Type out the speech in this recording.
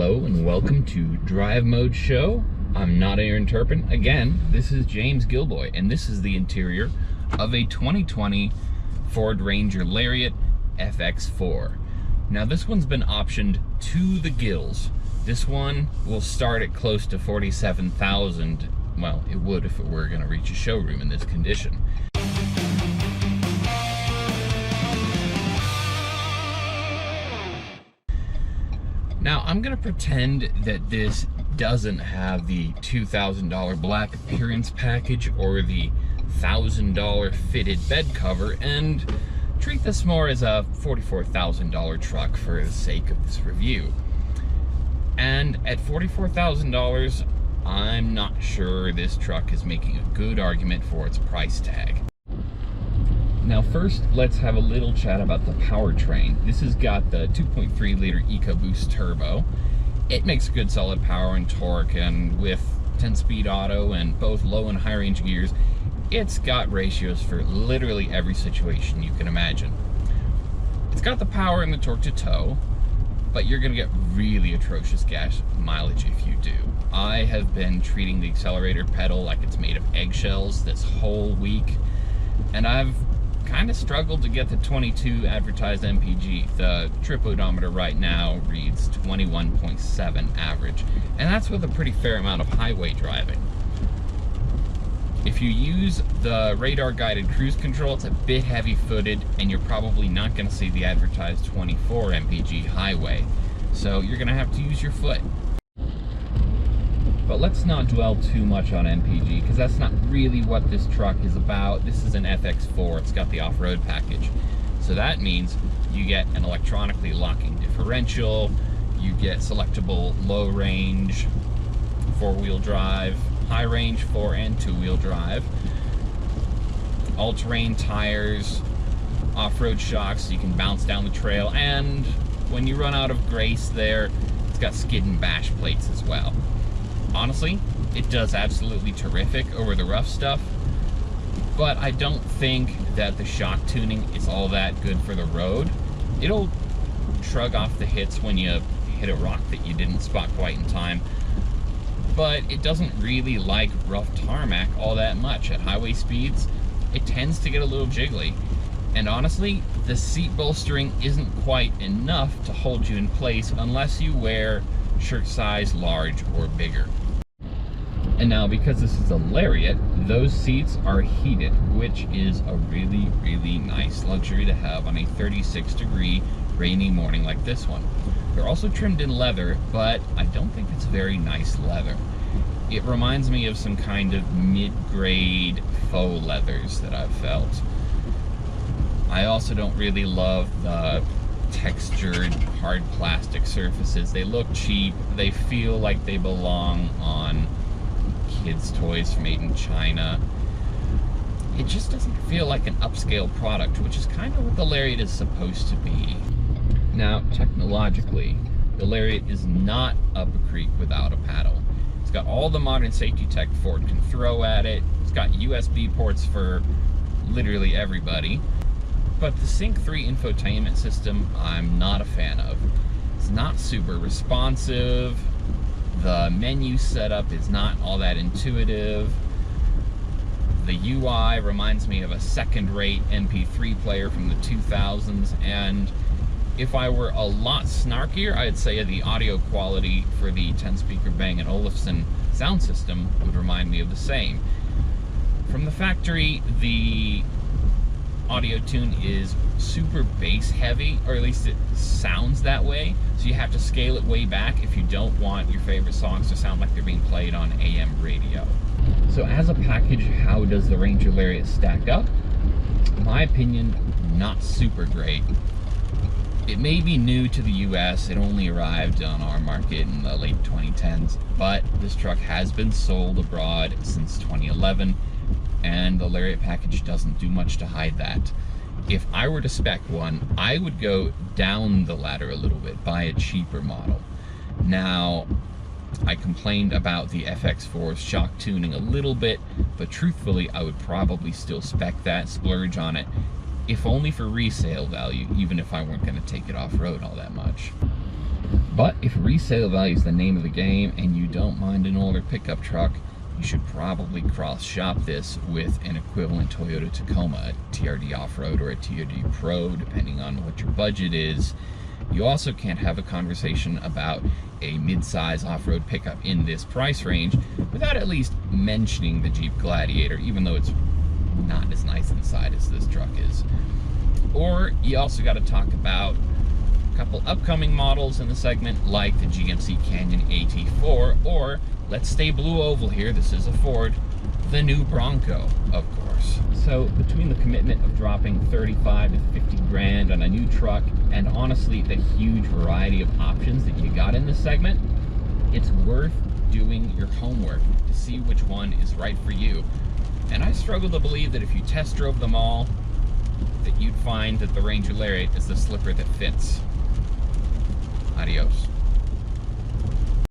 Hello and welcome to Drive Mode Show. I'm not Aaron Turpin. Again, this is James Gilboy, and this is the interior of a 2020 Ford Ranger Lariat FX4. Now this one's been optioned to the gills. This one will start at close to $47,000. Well, it would if it were going to reach a showroom in this condition. Now, I'm going to pretend that this doesn't have the $2,000 black appearance package or the $1,000 fitted bed cover and treat this more as a $44,000 truck for the sake of this review. And at $44,000, I'm not sure this truck is making a good argument for its price tag. Now first, let's have a little chat about the powertrain. This has got the 2.3 liter EcoBoost turbo. It makes good solid power and torque, and with 10-speed auto and both low and high range gears, it's got ratios for literally every situation you can imagine. It's got the power and the torque to tow, but you're gonna get really atrocious gas mileage if you do. I have been treating the accelerator pedal like it's made of eggshells this whole week, and I've kind of struggled to get the 22 advertised MPG. The trip odometer right now reads 21.7 average, and that's with a pretty fair amount of highway driving. If you use the radar guided cruise control, it's a bit heavy footed, and you're probably not going to see the advertised 24 MPG highway, so you're going to have to use your foot. But let's not dwell too much on MPG, because that's not really what this truck is about. This is an FX4, it's got the off-road package. So that means you get an electronically locking differential, you get selectable low range, 4-wheel drive, high range 4 and 2-wheel drive, all-terrain tires, off-road shocks so you can bounce down the trail, and when you run out of grace there, it's got skid and bash plates as well. Honestly, it does absolutely terrific over the rough stuff, but I don't think that the shock tuning is all that good for the road. It'll shrug off the hits when you hit a rock that you didn't spot quite in time, but it doesn't really like rough tarmac all that much. At highway speeds, it tends to get a little jiggly, and honestly, the seat bolstering isn't quite enough to hold you in place unless you wear shirt size large or bigger. And now, because this is a Lariat, those seats are heated, which is a really, really nice luxury to have on a 36-degree rainy morning like this one. They're also trimmed in leather, but I don't think it's very nice leather. It reminds me of some kind of mid-grade faux leathers that I've felt. I also don't really love the textured hard plastic surfaces. They look cheap, they feel like they belong on kids' toys made in China. It just doesn't feel like an upscale product, which is kind of what the Lariat is supposed to be. Now, technologically, the Lariat is not up a creek without a paddle. It's got all the modern safety tech Ford can throw at it. It's got USB ports for literally everybody. But the Sync 3 infotainment system, I'm not a fan of. It's not super responsive. The menu setup is not all that intuitive. The UI reminds me of a second-rate MP3 player from the 2000s, and if I were a lot snarkier, I'd say the audio quality for the 10-speaker Bang & Olufsen sound system would remind me of the same. From the factory, the audio tune is super bass heavy, or at least it sounds that way, so you have to scale it way back if you don't want your favorite songs to sound like they're being played on AM radio. So as a package, how does the Ranger Lariat stack up? In my opinion, not super great. It may be new to the US, it only arrived on our market in the late 2010s, but this truck has been sold abroad since 2011, and the Lariat package doesn't do much to hide that. If I were to spec one, I would go down the ladder a little bit, buy a cheaper model. Now, I complained about the FX4's shock tuning a little bit, but truthfully, I would probably still spec that, splurge on it, if only for resale value, even if I weren't going to take it off-road all that much. But if resale value is the name of the game and you don't mind an older pickup truck, you should probably cross-shop this with an equivalent Toyota Tacoma, a TRD Off-Road or a TRD Pro, depending on what your budget is. You also can't have a conversation about a mid-size off-road pickup in this price range without at least mentioning the Jeep Gladiator, even though it's not as nice inside as this truck is. Or you also got to talk about a couple upcoming models in the segment, like the GMC Canyon AT4, or let's stay blue oval here, this is a Ford, the new Bronco, of course. So between the commitment of dropping 35 to 50 grand on a new truck and honestly the huge variety of options that you got in this segment, it's worth doing your homework to see which one is right for you. And I struggle to believe that if you test drove them all, that you'd find that the Ranger Lariat is the slipper that fits. Adios.